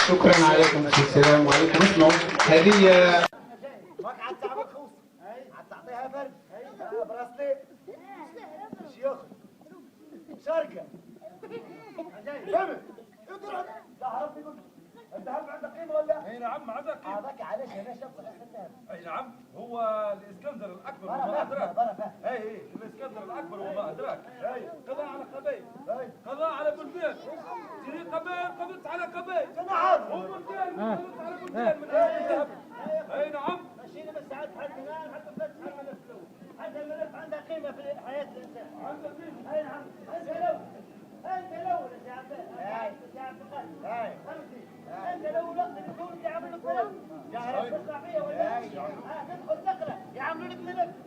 شكرا عليكم. السلام عليكم. اسمعوا هذه ماك عاد تعمل خوص عاد تعطيها فرد براسليت شيوخ شرقه فهمت اضرب لا عرفت يقول الذهب عنده قيمه ولا؟ اي نعم عنده قيمه. هذاك علاش انا شفت الذهب. اي نعم هو الاسكندر الاكبر وما ادراك. اي الاسكندر الاكبر وما ادراك. اي قضاء على قبيل. قضاء على بلدان. تري قبيل قضت على قبيل. انا عارف. وبلدان قضت على بلدان من هذا الذهب. اي نعم. ماشيين بس ساعات حد الان حتى فتح الملف الاول. هذا الملف عنده قيمه في حياه الانسان. عنده قيمه. اي نعم. انت الاول. انت الاول يا عبد يا عبد القادر. فهمتي؟ انت الاول وقت اللي تقول لي عامل لك ملف. يا رب تسمع فيا ولا؟ تدخل تقرا يعملوا لك ملف.